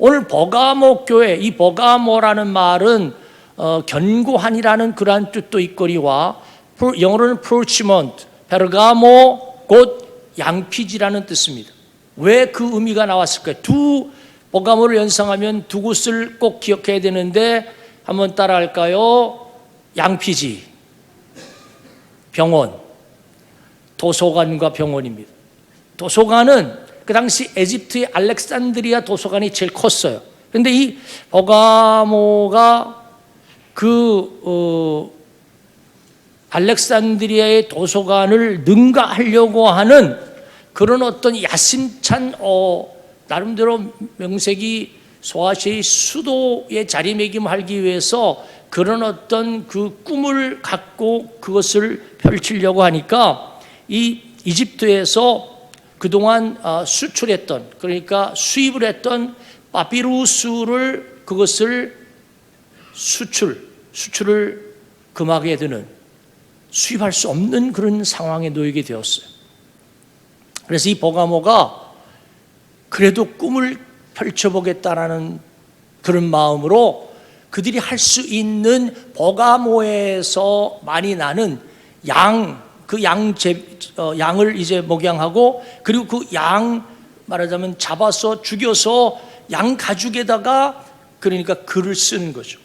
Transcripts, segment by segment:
오늘 버가모 교회, 이 버가모라는 말은 견고한이라는 그러한 뜻도 있거니와 영어로는 프로치먼트, 베르가모 곧 양피지라는 뜻입니다. 왜 그 의미가 나왔을까요? 버가모를 연상하면 두 곳을 꼭 기억해야 되는데 한번 따라할까요? 양피지, 병원, 도서관과 병원입니다. 도서관은 그 당시 에집트의 알렉산드리아 도서관이 제일 컸어요. 그런데 이 버가모가 알렉산드리아의 도서관을 능가하려고 하는 그런 어떤 야심찬 나름대로 명색이 소아시아의 수도에 자리매김하기 위해서 그런 어떤 그 꿈을 갖고 그것을 펼치려고 하니까 이 이집트에서 그동안 수출했던, 그러니까 수입을 했던 파피루스를 그것을 수출을 금하게 되는, 수입할 수 없는 그런 상황에 놓이게 되었어요. 그래서 이 버가모가 그래도 꿈을 펼쳐보겠다라는 그런 마음으로 그들이 할 수 있는 버가모에서 많이 나는 양을 이제 목양하고, 그리고 그 양 말하자면 잡아서 죽여서 양 가죽에다가 그러니까 글을 쓰는 거죠.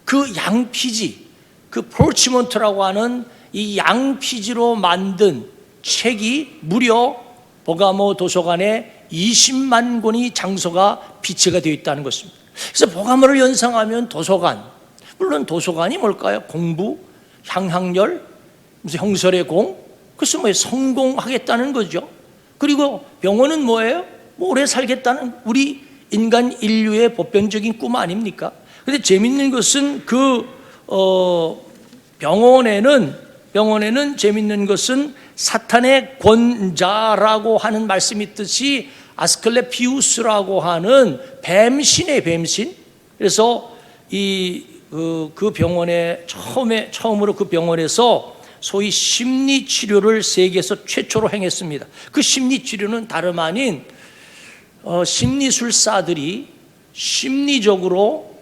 그 양피지, 그 프로치먼트라고 하는 이 양피지로 만든 책이 무려 버가모 도서관에 20만 권이 장소가 비치가 되어 있다는 것입니다. 그래서 버가모를 연상하면 도서관, 물론 도서관이 뭘까요? 공부, 향학열, 무슨 형설의 공, 그래서 성공하겠다는 거죠. 그리고 병원은 뭐예요? 오래 살겠다는 우리 인간 인류의 보편적인 꿈 아닙니까? 그런데 재밌는 것은 병원에는 재밌는 것은 사탄의 권자라고 하는 말씀이 있듯이 아스클레피우스라고 하는 뱀신의 뱀신. 그래서 그 병원에 처음으로 그 병원에서 소위 심리치료를 세계에서 최초로 행했습니다. 그 심리치료는 다름 아닌 심리술사들이 심리적으로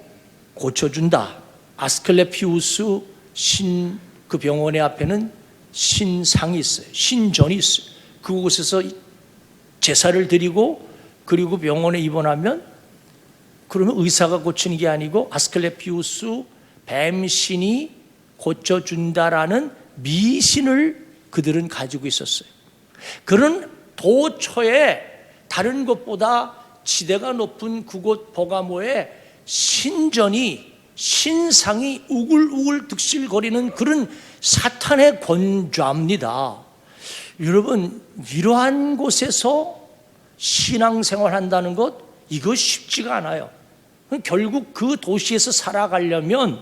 고쳐준다. 아스클레피우스 그 병원의 앞에는 신상이 있어요. 신전이 있어요. 그곳에서 제사를 드리고 그리고 병원에 입원하면 그러면 의사가 고치는 게 아니고 아스클레피우스 뱀신이 고쳐준다라는 미신을 그들은 가지고 있었어요. 그런 도처에 다른 것보다 지대가 높은 그곳 버가모에 신상이 우글우글 득실거리는 그런 사탄의 권좌입니다. 여러분, 이러한 곳에서 신앙생활 한다는 것, 이거 쉽지가 않아요. 결국 그 도시에서 살아가려면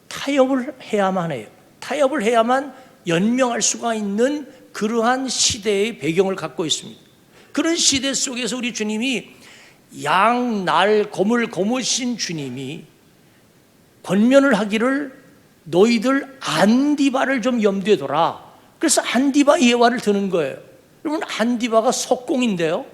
타협을 해야만 해요. 타협을 해야만 연명할 수가 있는 그러한 시대의 배경을 갖고 있습니다. 그런 시대 속에서 우리 주님이 거무신 주님이 권면을 하기를 너희들 안디바를 좀 염두에 둬라. 그래서 안디바 예화를 드는 거예요. 여러분, 안디바가 석공인데요.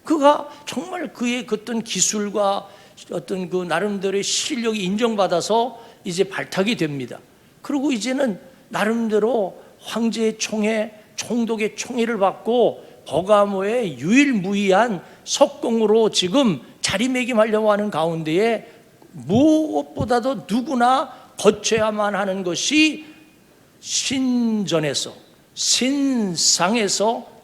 그가 정말 그의 어떤 기술과 어떤 그 나름대로의 실력이 인정받아서 이제 발탁이 됩니다. 그리고 이제는 나름대로 황제의 총독의 총애를 받고 버가모의 유일무이한 석공으로 지금 자리매김하려고 하는 가운데에 무엇보다도 누구나 거쳐야만 하는 것이 신상에서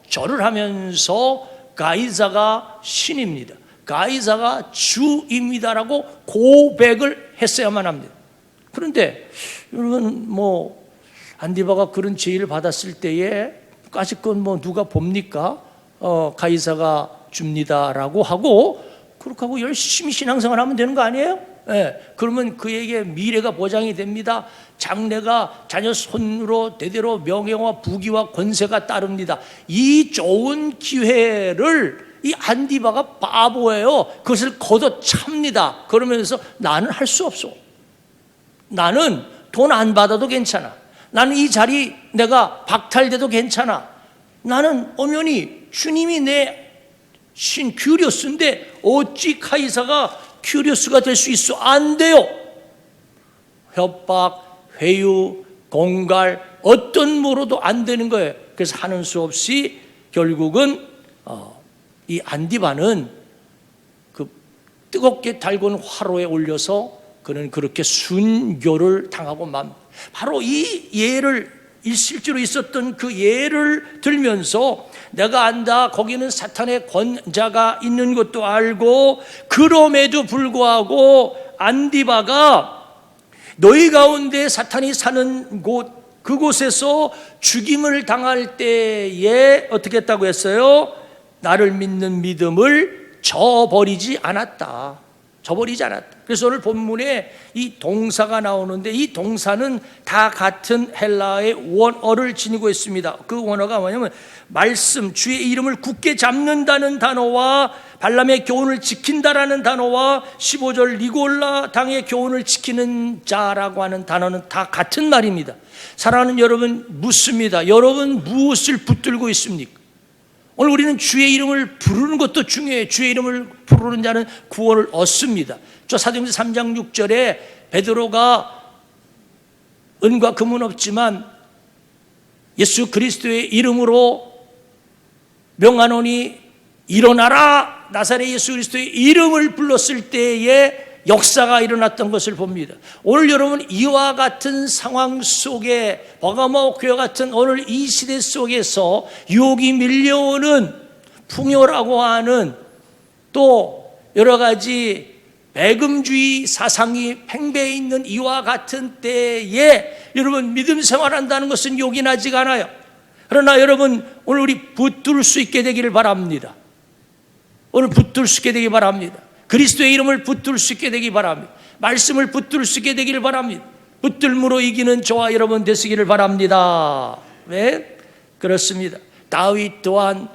절을 하면서 가이사가 신입니다. 가이사가 주입니다라고 고백을 했어야만 합니다. 그런데 여러분, 안디바가 그런 제의를 받았을 때에 아직은 누가 봅니까? 가이사가 줍니다라고 하고 그렇게 하고 열심히 신앙생활 하면 되는 거 아니에요? 그러면 그에게 미래가 보장이 됩니다. 장래가 자녀 손으로 대대로 명예와 부귀와 권세가 따릅니다. 이 좋은 기회를 이 안디바가 바보예요. 그것을 걷어찹니다. 그러면서 나는 할 수 없어. 나는 돈 안 받아도 괜찮아. 나는 이 자리 내가 박탈돼도 괜찮아. 나는 엄연히 주님이 내 신 큐리오스인데 어찌 카이사가 큐리오스가 될 수 있어? 안 돼요. 협박, 회유, 공갈 어떤 뭐로도 안 되는 거예요. 그래서 하는 수 없이 결국은 이 안디바는 그 뜨겁게 달군 화로에 올려서 그는 그렇게 순교를 당하고 바로 이 예를 실제로 있었던 그 예를 들면서 내가 안다, 거기는 사탄의 권자가 있는 것도 알고, 그럼에도 불구하고 안디바가 너희 가운데 사탄이 사는 곳, 그곳에서 죽임을 당할 때에 어떻게 했다고 했어요? 나를 믿는 믿음을 저버리지 않았다. 저버리지 않았다. 그래서 오늘 본문에 이 동사가 나오는데 이 동사는 다 같은 헬라의 원어를 지니고 있습니다. 그 원어가 뭐냐면 말씀, 주의 이름을 굳게 잡는다는 단어와 발람의 교훈을 지킨다라는 단어와 15절 니골라 당의 교훈을 지키는 자라고 하는 단어는 다 같은 말입니다. 사랑하는 여러분, 묻습니다. 여러분 무엇을 붙들고 있습니까? 오늘 우리는 주의 이름을 부르는 것도 중요해요. 주의 이름을 부르는 자는 구원을 얻습니다. 저 사도행전 3장 6절에 베드로가 은과 금은 없지만 예수 그리스도의 이름으로 명하노니 일어나라, 나사렛 예수 그리스도의 이름을 불렀을 때에 역사가 일어났던 것을 봅니다. 오늘 여러분 이와 같은 상황 속에 버가모 교회 같은 오늘 이 시대 속에서 유혹이 밀려오는 풍요라고 하는 또 여러 가지 배금주의 사상이 팽배해 있는 이와 같은 때에 여러분 믿음 생활한다는 것은 요긴하지가 않아요. 그러나 여러분 오늘 우리 붙들 수 있게 되기를 바랍니다. 오늘 붙들 수 있게 되기 바랍니다. 그리스도의 이름을 붙들 수 있게 되기 바랍니다. 말씀을 붙들 수 있게 되기를 바랍니다. 붙들므로 이기는 저와 여러분 되시기를 바랍니다. 왜? 그렇습니다. 다윗 또한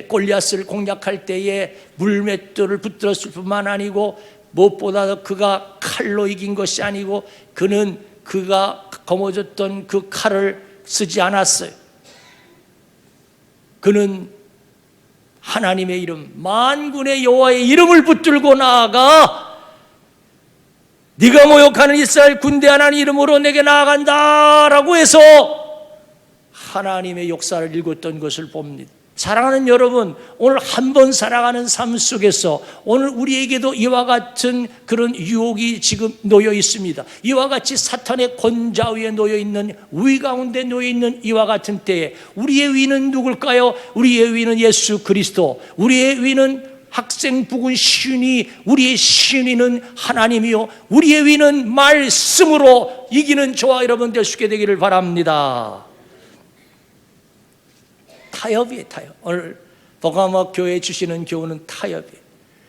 골리앗을 공략할 때에 물맷돌을 붙들었을 뿐만 아니고 무엇보다 그가 칼로 이긴 것이 아니고 그는 그가 거머졌던 그 칼을 쓰지 않았어요. 그는 하나님의 이름, 만군의 여호와의 이름을 붙들고 나아가 네가 모욕하는 이스라엘 군대 하나님 이름으로 내게 나아간다라고 해서 하나님의 역사를 읽었던 것을 봅니다. 사랑하는 여러분, 오늘 한 번 살아가는 삶 속에서 오늘 우리에게도 이와 같은 그런 유혹이 지금 놓여 있습니다. 이와 같이 사탄의 권좌 위에 놓여 있는, 위 가운데 놓여 있는 이와 같은 때에 우리의 위는 누굴까요? 우리의 위는 예수 그리스도, 우리의 위는 학생 부군 신이, 우리의 신이는 하나님이요 우리의 위는 말씀으로 이기는 저와 여러분 될 수 있게 되기를 바랍니다. 타협이에요, 타협. 오늘 버가모 교회에 주시는 교훈은 타협이에요.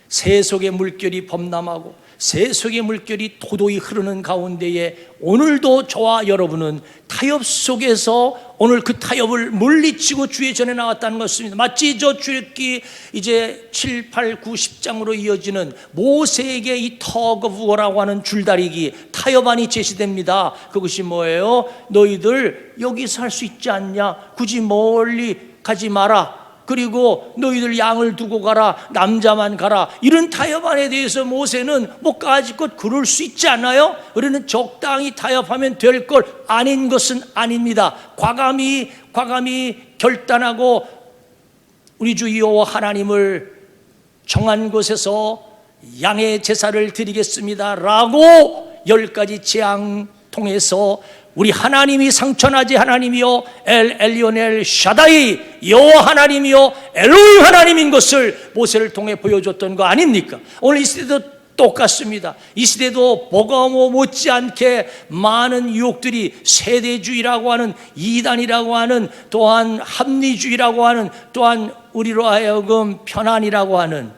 새 속의 물결이 범람하고 새 속의 물결이 도도히 흐르는 가운데에 오늘도 저와 여러분은 타협 속에서 오늘 그 타협을 물리치고 주의 전에 나왔다는 것입니다. 마치 저 출애굽기 이제 7, 8, 9, 10장으로 이어지는 모세에게 이 터그 오브 워라고 하는 줄다리기 타협안이 제시됩니다. 그것이 뭐예요? 너희들 여기서 할 수 있지 않냐? 굳이 멀리 가지 마라. 그리고 너희들 양을 두고 가라, 남자만 가라. 이런 타협안에 대해서 모세는 뭐 까짓것 그럴 수 있지 않아요? 우리는 적당히 타협하면 될 걸 아닌 것은 아닙니다. 과감히 결단하고 우리 주 여호와 하나님을 정한 곳에서 양의 제사를 드리겠습니다 라고 10가지 재앙 통해서 우리 하나님이 상천하지 하나님이요 엘 엘리온 엘 샤다이 여호와 하나님이요 엘로힘 하나님인 것을 모세를 통해 보여줬던 거 아닙니까? 오늘 이 시대도 똑같습니다. 이 시대도 버가모 못지않게 많은 유혹들이 세대주의라고 하는, 이단이라고 하는, 또한 합리주의라고 하는, 또한 우리로 하여금 편안이라고 하는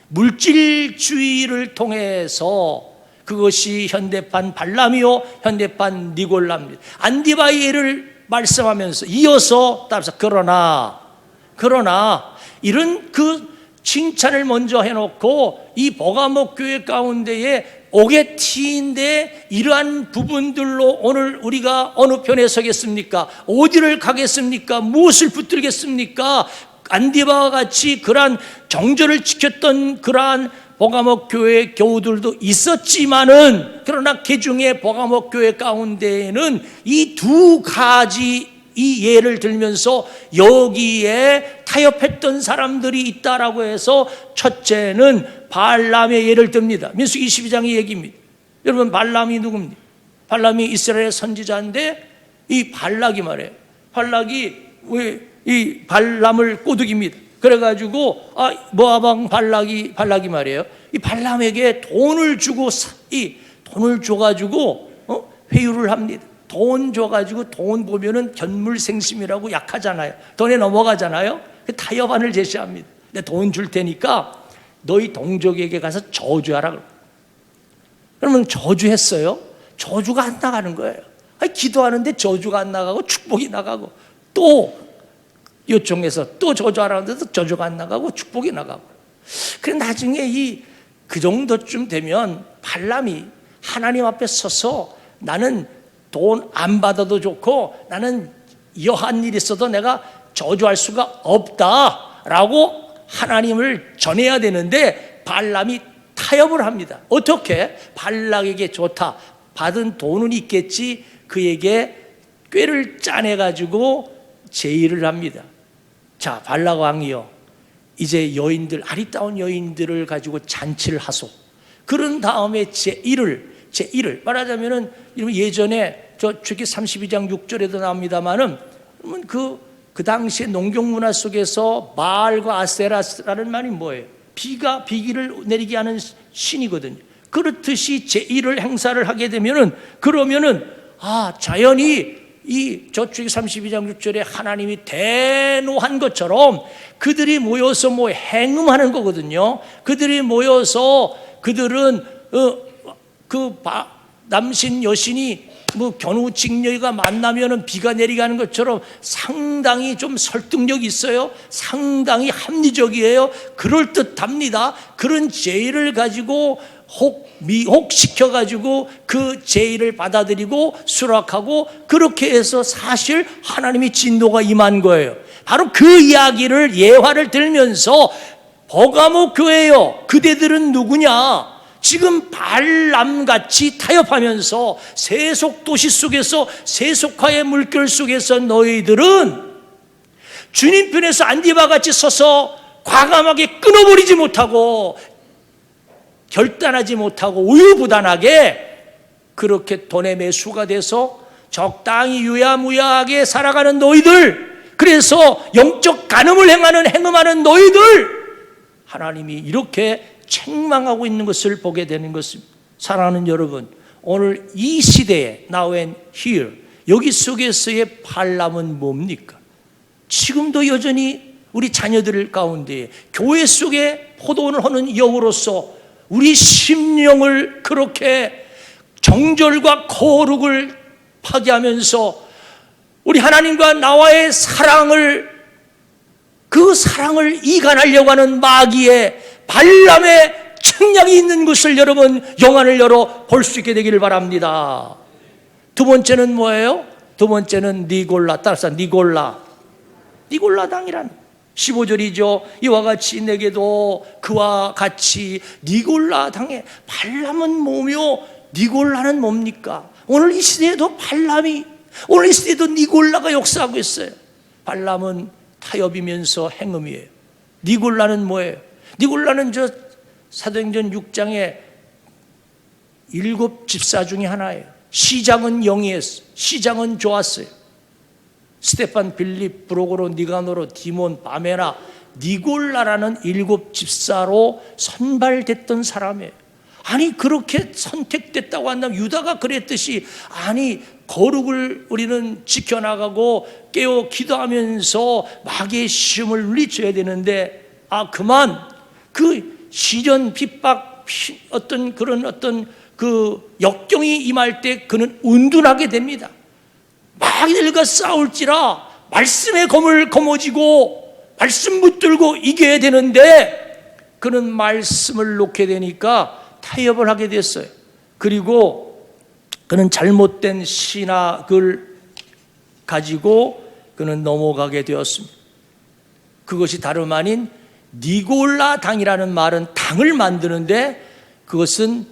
물질주의를 통해서 그것이 현대판 발람이요 현대판 니골라입니다. 안디바의 예를 말씀하면서 이어서 따라서 그러나 이런 그 칭찬을 먼저 해놓고 이 버가모 교회 가운데에 오게티인데 이러한 부분들로 오늘 우리가 어느 편에 서겠습니까? 어디를 가겠습니까? 무엇을 붙들겠습니까? 안디바와 같이 그러한 정절을 지켰던 그러한 버가모 교회 교우들도 있었지만은, 그러나 그 중에 버가모 교회 가운데에는 이 두 가지 이 예를 들면서 여기에 타협했던 사람들이 있다라고 해서, 첫째는 발람의 예를 듭니다. 민수기 22장의 얘기입니다. 여러분, 발람이 누굽니까? 발람이 이스라엘 선지자인데, 이 발락이 말이에요. 발락이 왜 이 발람을 꼬드깁니다. 그래가지고 모압 왕 발락이 말이에요. 이 발람에게 돈을 주고 돈을 줘가지고 회유를 합니다. 돈 줘가지고, 돈 보면은 견물생심이라고 약하잖아요. 돈에 넘어가잖아요. 타협안을 제시합니다. 내가 돈 줄 테니까 너희 동족에게 가서 저주하라. 그러면 저주했어요. 저주가 안 나가는 거예요. 기도하는데 저주가 안 나가고 축복이 나가고, 또 요청해서 또 저주하라는데도 저주가 안 나가고 축복이 나가고. 그래 나중에 그 정도쯤 되면 발람이 하나님 앞에 서서, 나는 돈 안 받아도 좋고 나는 여한 일 있어도 내가 저주할 수가 없다라고 하나님을 전해야 되는데, 발람이 타협을 합니다. 어떻게? 발락에게 좋다, 받은 돈은 있겠지, 그에게 꾀를 짜내가지고 제의를 합니다. 자, 발락 왕이요, 이제 여인들, 아리따운 여인들을 가지고 잔치를 하소. 그런 다음에 제1을 말하자면은, 예전에 저 출애굽기 32장 6절에도 나옵니다만은, 그 당시의 농경 문화 속에서 바알과 아세라라는 말이 뭐예요? 비기를 내리게 하는 신이거든요. 그렇듯이 제1을 행사를 하게 되면은, 그러면은 자연히 저 출애굽기 32장 6절에 하나님이 대노한 것처럼 그들이 모여서 행음하는 거거든요. 그들이 모여서, 그들은 남신 여신이 견우직녀가 만나면은 비가 내리게 하는 것처럼 상당히 좀 설득력이 있어요. 상당히 합리적이에요. 그럴듯합니다. 그런 제의를 가지고 미혹시켜가지고 그 제의를 받아들이고 수락하고, 그렇게 해서 사실 하나님이 진노가 임한 거예요. 바로 그 이야기를, 예화를 들면서 버가모 교회요, 그대들은 누구냐? 지금 발람같이 타협하면서 세속도시 속에서, 세속화의 물결 속에서 너희들은 주님 편에서 안디바같이 서서 과감하게 끊어버리지 못하고, 결단하지 못하고 우유부단하게 그렇게 돈의 매수가 돼서 적당히 유야무야하게 살아가는 너희들, 그래서 영적 간음을 행음하는 너희들, 하나님이 이렇게 책망하고 있는 것을 보게 되는 것입니다. 사랑하는 여러분, 오늘 이 시대에 now and here, 여기 속에서의 발람은 뭡니까? 지금도 여전히 우리 자녀들 가운데 교회 속에 포도원을 하는 여우로서 우리 심령을 그렇게 정절과 거룩을 파괴하면서 우리 하나님과 나와의 그 사랑을 이간하려고 하는 마귀의 발람의 책략이 있는 것을 여러분 영안을 열어 볼 수 있게 되기를 바랍니다. 두 번째는 뭐예요? 두 번째는 니골라, 따라서 니골라당이란 15절이죠. 이와 같이 내게도 그와 같이 니골라당에, 발람은 뭐며 니골라는 뭡니까? 오늘 이 시대에도 오늘 이 시대에도 니골라가 역사하고 있어요. 발람은 타협이면서 행음이에요. 니골라는 뭐예요? 니골라는 저 사도행전 6장에 7 집사 중에 하나예요. 시작은 영이었어요. 시작은 좋았어요. 스테판, 빌립, 브로고로, 니가노로, 디몬, 바메나, 니골라라는 7 집사로 선발됐던 사람이에요. 아니 그렇게 선택됐다고 한다면 유다가 그랬듯이, 아니 거룩을 우리는 지켜나가고 깨어 기도하면서 마귀의 시험을 물리쳐야 되는데, 그만 그 시련 핍박 어떤 그 역경이 임할 때 그는 은둔하게 됩니다. 마귀들과 싸울지라 말씀의 검을 거머쥐고 말씀 붙들고 이겨야 되는데, 그는 말씀을 놓게 되니까 타협을 하게 됐어요. 그리고 그는 잘못된 신학을 가지고 그는 넘어가게 되었습니다. 그것이 다름 아닌 니골라당이라는 말은 당을 만드는데 그것은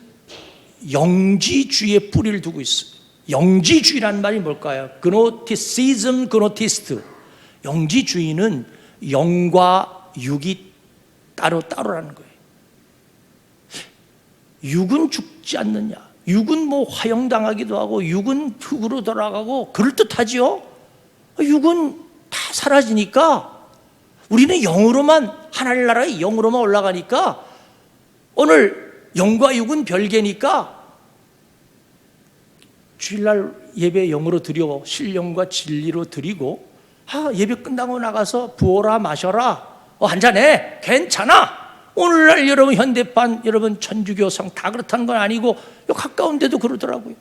영지주의의 뿌리를 두고 있어요. 영지주의라는 말이 뭘까요? 그노티시즘, 그노티스트. 영지주의는 영과 육이 따로따로라는 거예요. 육은 죽지 않느냐, 육은 뭐 화형당하기도 하고 육은 흙으로 돌아가고 그럴듯하지요. 육은 다 사라지니까 우리는 영으로만, 하나님 나라의 영으로만 올라가니까 오늘 영과 육은 별개니까 주일날 예배 영으로 드리고 신령과 진리로 드리고, 예배 끝나고 나가서 부어라 마셔라, 한잔해, 괜찮아. 오늘날 여러분 현대판, 여러분 천주교성 다 그렇다는 건 아니고 가까운데도 그러더라고요.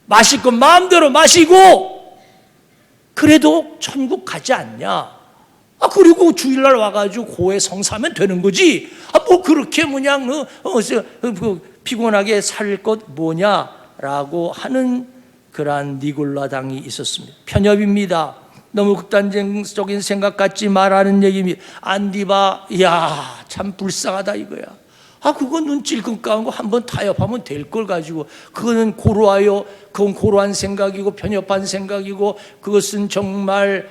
마실 건 마음대로 마시고 그래도 천국 가지 않냐. 그리고 주일날 와가지고 고해 성사하면 되는 거지. 뭐 그렇게 그냥 피곤하게 살 것 뭐냐라고 하는 그러한 니골라당이 있었습니다. 편협입니다. 너무 극단적인 생각 갖지 말라는 얘기입니다. 안디바, 이야 참 불쌍하다 이거야. 그거 눈 찔끔 까운 거 한번 타협하면 될 걸 가지고, 그거는 고루하여, 그건 고루한 생각이고 편협한 생각이고, 그것은 정말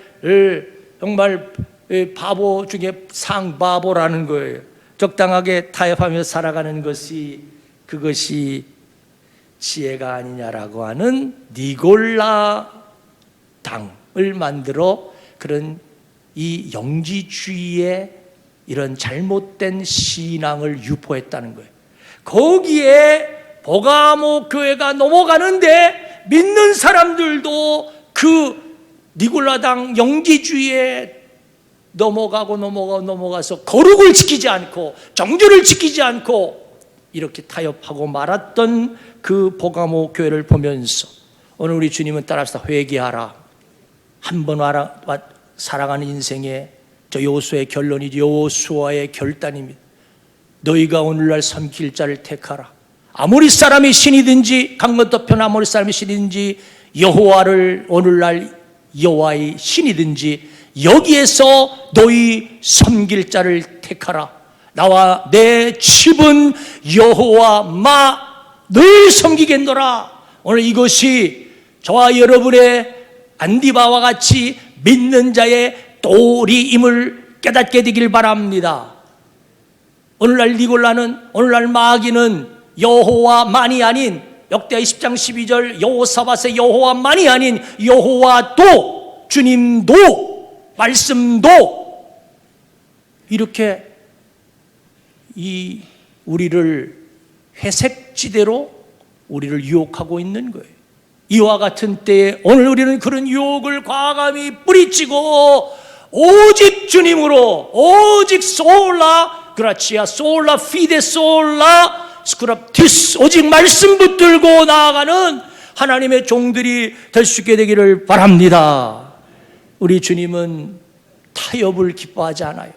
바보 중에 상바보라는 거예요. 적당하게 타협하며 살아가는 것이, 그것이 지혜가 아니냐라고 하는 니골라 당을 만들어 그런 이 영지주의의 이런 잘못된 신앙을 유포했다는 거예요. 거기에 버가모 교회가 넘어가는데 믿는 사람들도 그 니골라당 영지주의에 넘어가서 거룩을 지키지 않고 정죄를 지키지 않고 이렇게 타협하고 말았던 그 버가모 교회를 보면서 오늘 우리 주님은 따라서 회개하라. 한 번 살아가는 인생에 저 여호수아의 결론이지, 여호수아의 결단입니다. 너희가 오늘날 섬길 자를 택하라. 아모리 사람이 신이든지 강건너편 아모리 사람이 신이든지 여호와를 오늘날 여호와의 신이든지 여기에서 너희 섬길 자를 택하라. 나와 내 집은 여호와 늘 섬기겠노라. 오늘 이것이 저와 여러분의 안디바와 같이 믿는 자의 도리임을 깨닫게 되길 바랍니다. 오늘날 니골라는, 오늘날 마귀는 여호와만이 아닌, 역대하 10장 12절 여호사밧의 여호와만이 아닌 여호와도, 주님도, 말씀도 이렇게 우리를 회색지대로 우리를 유혹하고 있는 거예요. 이와 같은 때에 오늘 우리는 그런 유혹을 과감히 뿌리치고 오직 주님으로, 오직 솔라 그라치아, 솔라 피데, 솔라 스크랍티스, 오직 말씀 붙들고 나아가는 하나님의 종들이 될 수 있게 되기를 바랍니다. 우리 주님은 타협을 기뻐하지 않아요.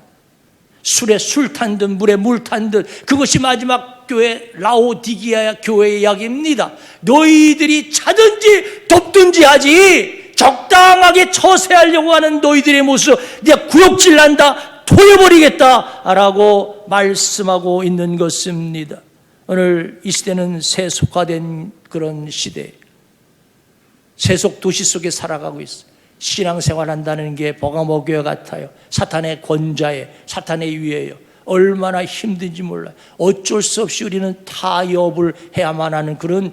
술에 술 탄 듯 물에 물 탄 듯, 그것이 마지막 교회 라오디게아 교회의 이야기입니다. 너희들이 차든지 덥든지 하지 적당하게 처세하려고 하는 너희들의 모습 내가 구역질 난다, 토해버리겠다라고 말씀하고 있는 것입니다. 오늘 이 시대는 세속화된 그런 시대, 세속 도시 속에 살아가고 있어요. 신앙생활한다는 게 버가모 교회 같아요. 사탄의 권좌에, 사탄의 위에요. 얼마나 힘든지 몰라요. 어쩔 수 없이 우리는 타협을 해야만 하는 그런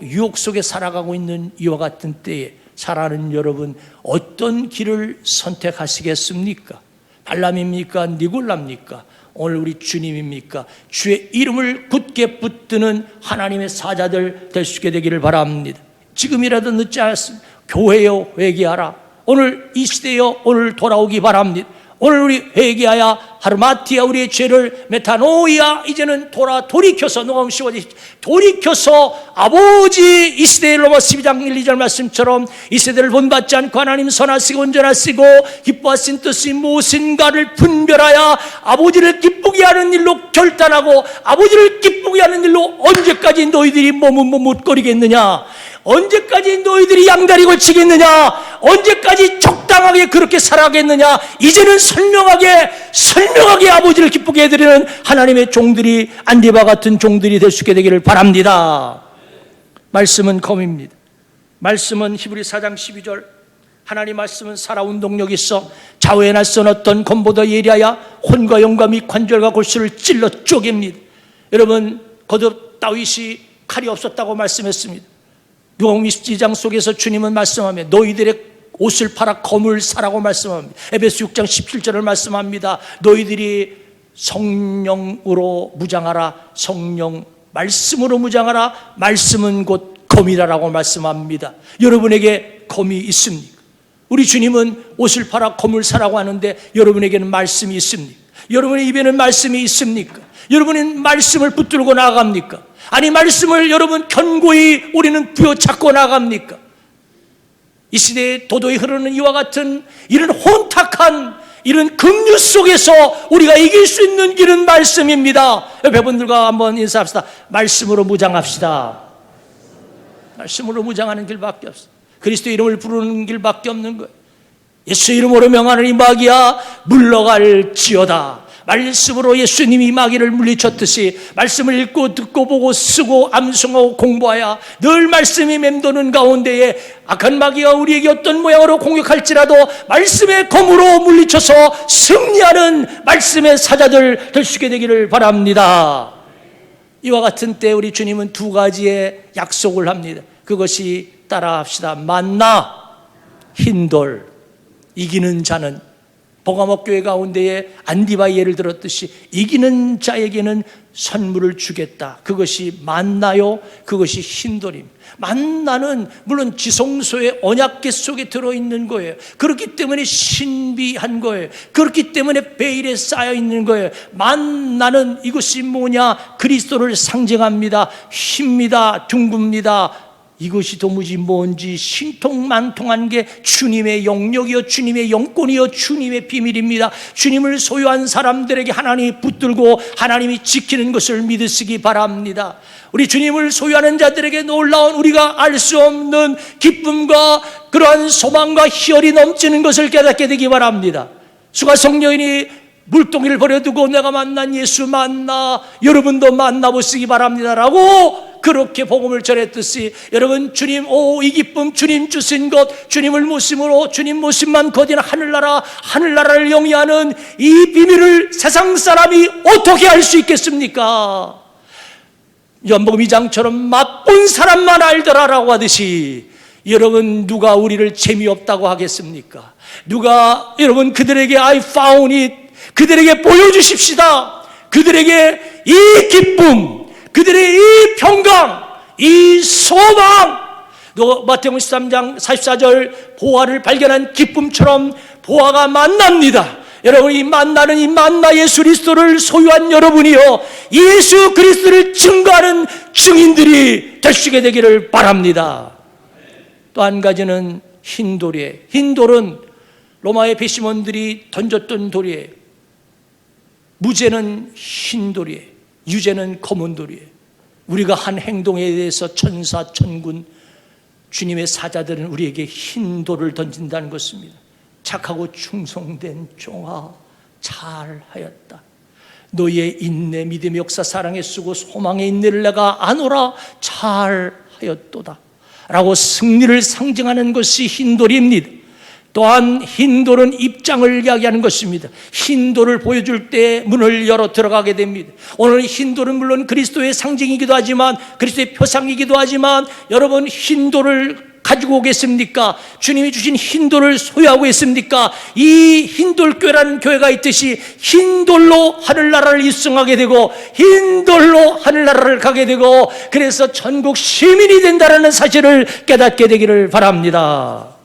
유혹 속에 살아가고 있는 이와 같은 때에 살아가는 여러분, 어떤 길을 선택하시겠습니까? 발람입니까? 니골라입니까? 오늘 우리 주님입니까? 주의 이름을 굳게 붙드는 하나님의 사자들 될 수 있게 되기를 바랍니다. 지금이라도 늦지 않았습니다. 교회여 회개하라. 오늘 이 시대여 오늘 돌아오기 바랍니다. 오늘 우리 회개하여 하르마티아 우리의 죄를 메타노이아 이제는 돌이켜서 녹음 15절 돌이켜서 아버지 이 시대의 로마 12장 1, 2절 말씀처럼 이 세대를 본받지 않고 하나님 선하시고 온전하시고 기뻐하신 뜻이 무엇인가를 분별하여 아버지를 기쁘게 하는 일로 결단하고 아버지를 기쁘게 하는 일로 언제까지 너희들이 머뭇거리겠느냐, 언제까지 너희들이 양다리 걸치겠느냐, 언제까지 적당하게 그렇게 살아가겠느냐. 이제는 선명하게 아버지를 기쁘게 해드리는 하나님의 종들이 안디바 같은 종들이 될 수 있게 되기를 바랍니다. 말씀은 검입니다. 말씀은 히브리 4장 12절 하나님 말씀은 살아운동력이 있어 좌우에 낯선 어떤 검보다 예리하여 혼과 영과 및 관절과 골수를 찔러 쪼갭니다. 여러분 거듭 다윗이 칼이 없었다고 말씀했습니다. 누가복음 22장 속에서 주님은 말씀하며 너희들의 옷을 팔아 검을 사라고 말씀합니다. 에베소 6장 17절을 말씀합니다. 너희들이 성령으로 무장하라. 성령 말씀으로 무장하라. 말씀은 곧 검이라고 말씀합니다. 여러분에게 검이 있습니까? 우리 주님은 옷을 팔아 검을 사라고 하는데 여러분에게는 말씀이 있습니까? 여러분의 입에는 말씀이 있습니까? 여러분은 말씀을 붙들고 나아갑니까? 아니 말씀을 여러분 견고히 우리는 부여잡고 나갑니까? 이 시대에 도도히 흐르는 이와 같은 이런 혼탁한 이런 긍휼 속에서 우리가 이길 수 있는 길은 말씀입니다. 여러분들과 한번 인사합시다. 말씀으로 무장합시다. 말씀으로 무장하는 길밖에 없어. 그리스도 이름을 부르는 길밖에 없는 거예요. 예수 이름으로 명하는 이 마귀야 물러갈지어다. 말씀으로 예수님이 마귀를 물리쳤듯이 말씀을 읽고 듣고 보고 쓰고 암송하고 공부하여 늘 말씀이 맴도는 가운데에 악한 마귀가 우리에게 어떤 모양으로 공격할지라도 말씀의 검으로 물리쳐서 승리하는 말씀의 사자들 될 수 있게 되기를 바랍니다. 이와 같은 때 우리 주님은 두 가지의 약속을 합니다. 그것이 따라합시다. 만나 흰돌 이기는 자는 버가모 교회 가운데에 안디바의 예를 들었듯이 이기는 자에게는 선물을 주겠다. 그것이 만나요. 그것이 흰돌임. 만나는 물론 지성소의 언약궤 속에 들어있는 거예요. 그렇기 때문에 신비한 거예요. 그렇기 때문에 베일에 쌓여 있는 거예요. 만나는 이것이 뭐냐? 그리스도를 상징합니다. 흰니다. 둥굽니다. 이것이 도무지 뭔지 신통만통한 게 주님의 영역이요 주님의 영권이요 주님의 비밀입니다. 주님을 소유한 사람들에게 하나님이 붙들고 하나님이 지키는 것을 믿으시기 바랍니다. 우리 주님을 소유하는 자들에게 놀라운 우리가 알 수 없는 기쁨과 그러한 소망과 희열이 넘치는 것을 깨닫게 되기 바랍니다. 수가 성녀인이 물동이를 버려두고 내가 만난 예수 만나 여러분도 만나보시기 바랍니다라고 그렇게 복음을 전했듯이 여러분 주님 이 기쁨 주님 주신 것 주님을 모심으로 주님 모심만 거디는 하늘나라를 영위하는 이 비밀을 세상 사람이 어떻게 알 수 있겠습니까? 요한복음 2장처럼 맛본 사람만 알더라라고 하듯이 여러분 누가 우리를 재미없다고 하겠습니까? 누가 여러분 그들에게 I found it 그들에게 보여주십시다. 그들에게 이 기쁨 그들의 이 평강, 이 소망, 마태복음 13장 44절 보화를 발견한 기쁨처럼 보화가 만납니다. 여러분 이 만나는 이 만나 예수 그리스도를 소유한 여러분이요 예수 그리스도를 증거하는 증인들이 될 수 있게 되기를 바랍니다. 또 한 가지는 흰돌이에요. 흰돌은 로마의 배심원들이 던졌던 돌이에요. 무죄는 흰돌이에요. 유죄는 검은 돌이에요. 우리가 한 행동에 대해서 천사, 천군, 주님의 사자들은 우리에게 흰 돌을 던진다는 것입니다. 착하고 충성된 종아 잘하였다. 너희의 인내, 믿음, 역사, 사랑에 쓰고 소망의 인내를 내가 아노라 잘하였도다 라고 승리를 상징하는 것이 흰 돌입니다. 또한 흰돌은 입장을 이야기하는 것입니다. 흰돌을 보여줄 때 문을 열어 들어가게 됩니다. 오늘 흰돌은 물론 그리스도의 상징이기도 하지만 그리스도의 표상이기도 하지만 여러분 흰돌을 가지고 계십니까? 주님이 주신 흰돌을 소유하고 있습니까? 이 흰돌교회라는 교회가 있듯이 흰돌로 하늘나라를 입성하게 되고 흰돌로 하늘나라를 가게 되고 그래서 전국 시민이 된다는 사실을 깨닫게 되기를 바랍니다.